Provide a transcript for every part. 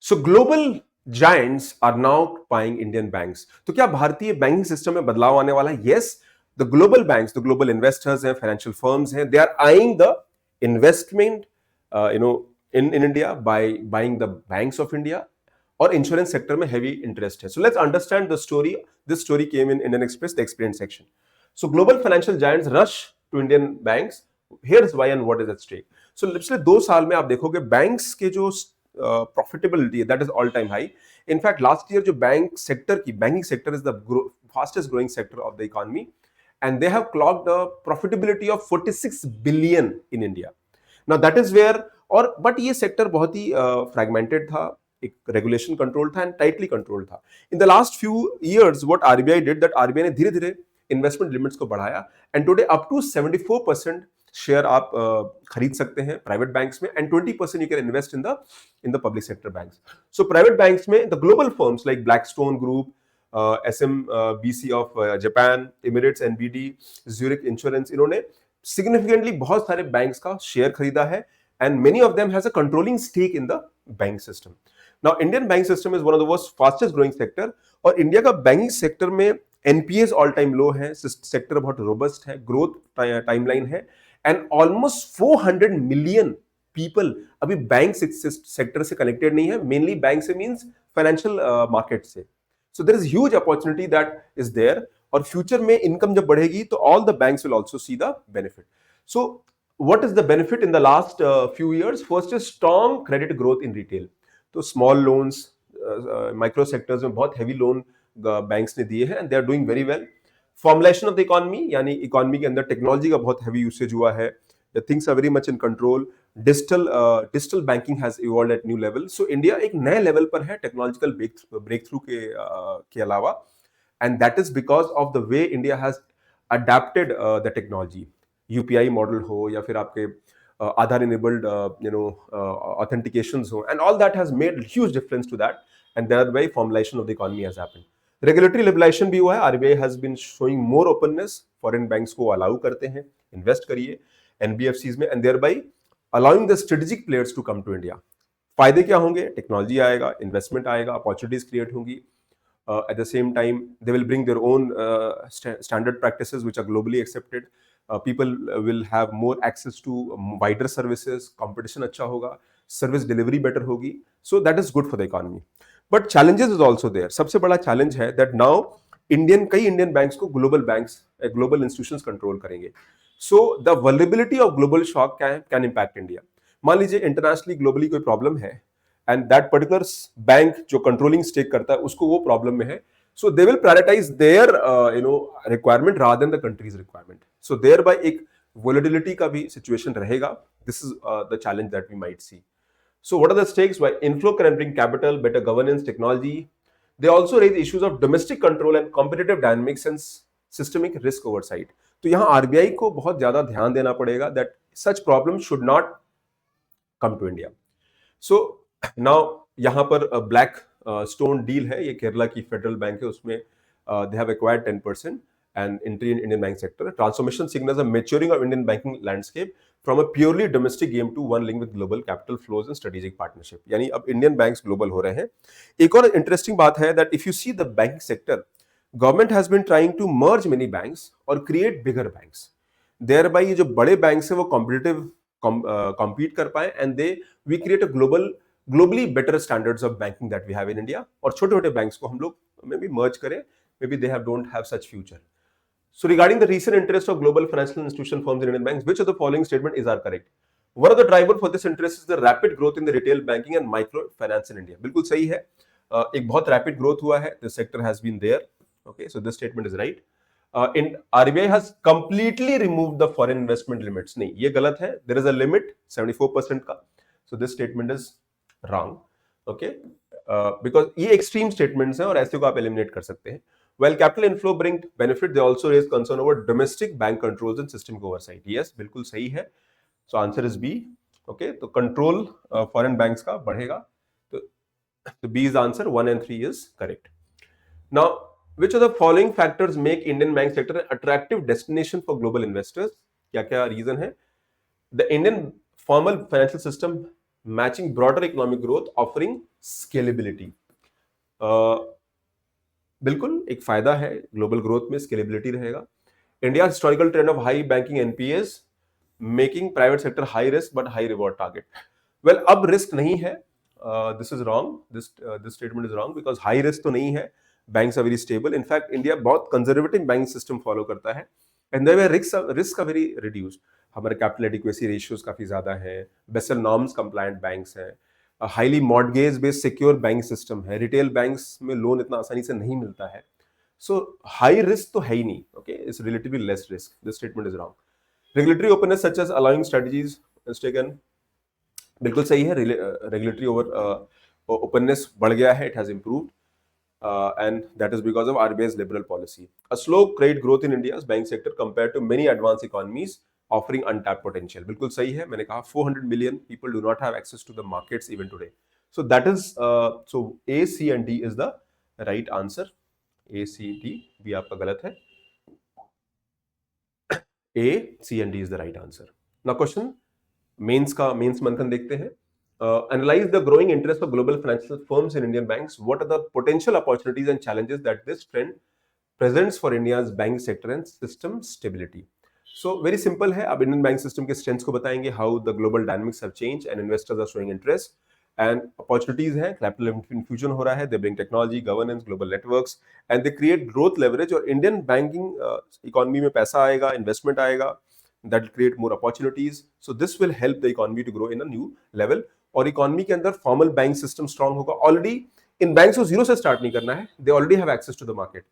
So global giants are now buying Indian banks. तो क्या भारतीय बैंकिंग सिस्टम में बदलाव आने वाला है? Yes, the global banks, the global investors हैं, फाइनेंशियल फर्म्स हैं, they are eyeing the investment in India by buying the banks of India. और इंश्योरेंस सेक्टर में हैवी इंटरेस्ट है। So let's understand the story. This story came in Indian Express, the explain section. So global financial giants rush to Indian banks. Here's why and what is at stake. So पिछले 2 साल में आप देखोगे banks के जो profitability that is all time high. In fact, last year जो bank sector की banking sector is the fastest growing sector of the economy, and they have clocked a profitability of 46 billion in India. Now that is where, और but ये sector बहुत ही fragmented था, एक regulation control था and tightly control था। In the last few years what RBI did, that RBI ने धीरे धीरे इन्वेस्टमेंट लिमिट्स को बढ़ाया and today up to 74% share आप खरीद सकते हैं प्राइवेट बैंक्स में, and 20% you can invest in the public sector banks. So private banks में the global firms like Blackstone group, SMBC of Japan, Emirates, NBD, Zurich insurance, इन्होंने significantly बहुत सारे banks का शेयर खरीदा है, and many of them has a controlling stake in the bank system. Now Indian bank system is one of the most fastest growing sector, और India का banking sector में NPS all time low है, sector बहुत robust है, growth timeline है, and almost 400 million people अभी bank sector से connected नहीं है। मेनली बैंक से मींस फाइनेंशियल मार्केट से। So there is huge opportunity that is there, और फ्यूचर में इनकम जब बढ़ेगी तो all the banks will also see the benefit. So what is the benefit in the last few years? First is strong credit growth in retail. तो small loans, micro sectors में बहुत heavy loan banks ने दिए हैं, and they are doing very well. Formulation of the economy, यानी economy के अंदर technology का बहुत हैवी यूसेज हुआ है, things are very much in control. Digital banking has evolved at new level. So India एक नए लेवल पर है टेक्नोलॉजिकल ब्रेक थ्रू के अलावा, and that is because of the way India has adapted the technology. UPI model हो या फिर आपके आधार इनेबल्ड authentications हो, and all that has made huge difference to that, and that way formulation of the economy has happened. Regulatory liberalisation भी हुआ है, RBI has been showing more openness, foreign banks को allow करते हैं invest करिए NBFCs में, and thereby allowing the strategic players to come to India. फायदे क्या होंगे? टेक्नोलॉजी आएगा, इन्वेस्टमेंट आएगा, अपॉर्चुनिटीज क्रिएट होंगी। At the same time, they will bring their own standard practices which are globally accepted. People will have more access to wider services, competition अच्छा होगा, service delivery better होगी, so that is good for the economy. But challenges is also there. सबसे बड़ा challenge है that now कई Indian banks को global banks, global institutions control करेंगे। So the vulnerability of global shock can impact India. मान लीजिए internationally globally कोई problem है, एंड दैट पर्टिकुलर बैंक जो कंट्रोलिंग स्टेक करता है उसको वो प्रॉब्लम में है, so they will prioritize their requirement rather than the country's requirement. So thereby एक वोलेटिलिटी का भी सिचुएशन रहेगा। This is the challenge that we might see. So what are the stakes? Why inflow can bring capital, better governance, technology, they also raise issues of domestic control and competitive dynamics and systemic risk oversight. तो यहाँ RBI को बहुत ज्यादा ध्यान देना पड़ेगा that such problem should not come to India. So now यहाँ पर ब्लैक स्टोन डील है, ये केरला की फेडरल बैंक है, उसमें they have acquired 10% and entry in Indian bank sector. Transformation signals a maturing of Indian banking landscape from a purely domestic game to one link with global capital flows and strategic partnership. यानी अब Indian banks global हो रहे हैं। एक और interesting बात है that if you see the banking sector, government has been trying to merge many banks और create bigger banks. Thereby ये जो बड़े बैंक्स है वो कॉम्पिटिटिव compete कर पाए, and they we create a globally better standards of banking that we have in India. और छोटे छोटे बैंक्स को हम लोग मे बी मर्ज करें, may be they have don't have such future. So regarding the recent interest of global financial institution firms in Indian banks, which of the following statement is are correct? One of the driver for this interest is the rapid growth in the retail banking and micro finance in India. बिल्कुल सही है, एक बहुत rapid growth हुआ है, this sector has been there. Okay, so this statement is right. in RBI has completely removed the foreign investment limits. नहीं, ये गलत है, there is a limit 74% का, so this statement is wrong. Okay, because ये extreme statements हैं और ऐसे को आप eliminate कर सकते हैं। While capital inflow bring benefit, they also raise concern over domestic bank controls and systemic oversight. Yes, बिल्कुल सही है, so answer is B. Okay, तो control foreign banks का बढ़ेगा, तो B is answer, 1 and 3 is correct. Now, which of the following factors make Indian bank sector an attractive destination for global investors? क्या क्या reason है? The Indian formal financial system matching broader economic growth, offering scalability. बिल्कुल एक फायदा है global growth में, scalability रहेगा। India historical trend of high banking NPS making private sector high risk but high reward target. Well, अब risk नहीं है, this is wrong, this statement is wrong, because high risk तो नहीं है, banks are very stable. In fact India बहुत conservative bank system follow करता है, and there risk are very reduced. हमारे कैपिटल एडिक्वेसी रेशियोज काफी ज्यादा है, बेसल नॉर्म्स कंप्लायंट बैंक्स हैं, highly mortgage based secure bank system है, रिटेल बैंक्स में लोन इतना आसानी से नहीं मिलता है, सो हाई रिस्क तो है ही नहीं, okay, it's relatively less risk, this statement is wrong. Regulatory openness such as allowing strategies is taken, बिल्कुल सही है, रेगुलेटरी ओपननेस बढ़ गया है, it has improved, and that is because of RBI's liberal policy. A slow credit growth in India's bank sector compared to many advanced economies offering untapped potential. बिल्कुल सही है, मैंने कहा 400 million people do not have access to the markets even today. So that is so A, C and D is the right answer. A, C, D भी आपका गलत है. A, C and D is the right answer. Now question mains Manthan देखते हैं. Analyze the growing interest of global financial firms in Indian banks. What are the potential opportunities and challenges that this trend presents for India's bank sector and system stability? So very simple है, अब Indian bank system के strengths को बताएंगे, how the global dynamics have change and investors are showing interest, and opportunities हैं, capital infusion हो रहा है, they bring technology, governance, global networks and they create growth leverage, और इंडियन बैंकिंग इकोनॉमी में पैसा आएगा, इन्वेस्टमेंट आएगा, that will create more opportunities. So this will help the economy to grow in a new level. और economy के अंदर formal bank system strong होगा. Already इन बैंक्स को जीरो से स्टार्ट नहीं करना है, they already have access to the market.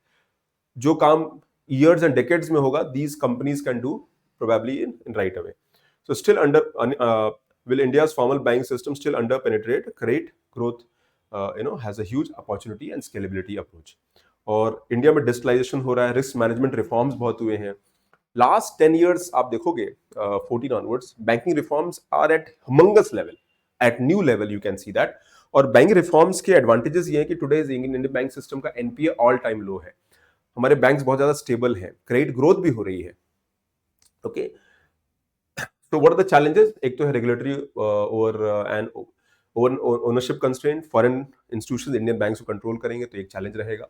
जो काम years and decades में होगा, these companies can do probably in right away. So still will India's formal banking system still under penetrate, create growth, has a huge opportunity and scalability approach. और India में digitalisation हो रहा है, risk management reforms बहुत हुए हैं. Last 10 years आप देखोगे 14 onwards, banking reforms are at humongous level, at new level, you can see that. और बैंकिंग रिफॉर्म्स के एडवांटेजेस ये हैं कि टुडेज इंडियन बैंक सिस्टम का एनपीए ऑल टाइम लो है, हमारे बैंक्स बहुत ज्यादा स्टेबल हैं, क्रेडिट ग्रोथ भी हो रही है. ओके, तो व्हाट आर द चैलेंजेस? एक तो है regulatory and ownership constraint, foreign institutions Indian banks को कंट्रोल करेंगे तो एक चैलेंज रहेगा.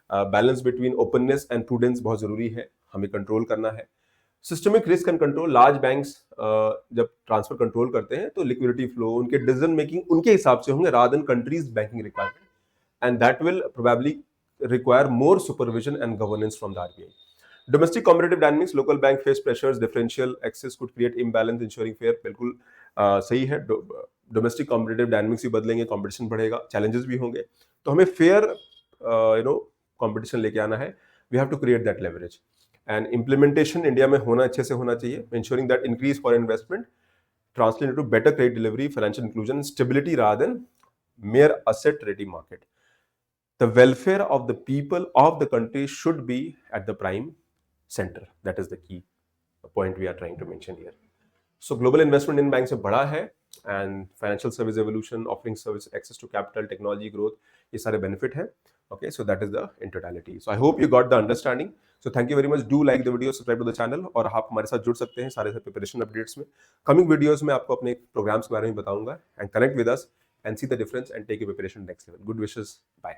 Balance between openness and prudence बहुत जरूरी है, हमें कंट्रोल करना है. Systemic risk and control, large banks जब ट्रांसफर कंट्रोल करते हैं तो लिक्विडिटी फ्लो, उनके डिसीजन मेकिंग उनके हिसाब से होंगे rather than countries banking requirement, and that will probably require more supervision and governance from the RBI. Domestic competitive dynamics, local bank face pressures, differential access could create imbalance, ensuring fair. बिल्कुल सही है, domestic competitive dynamics भी बदलेंगे, competition बढ़ेगा, challenges भी होंगे, तो हमें फेयर कंपटीशन लेके आना है. We have to create that leverage, and implementation India में होना अच्छे से होना चाहिए, ensuring that increase foreign investment translate into better credit delivery, financial inclusion, stability rather than mere asset ready market. The welfare of the people of the country should be at the prime center. That is the key point we are trying to mention here. So global investment in banks में बढ़ा है, and financial service evolution, offering service, access to capital, technology growth, ये सारे benefit है. Okay, so that is the in totality. So I hope you got the understanding. So thank you very much. Do like the video, subscribe to the channel, और आप हमारे साथ जुड़ सकते हैं सारे preparation updates में. Coming videos में आपको अपने programs के बारे में बताऊंगा, and connect with us and see the difference and take your preparation next level. Good wishes. Bye.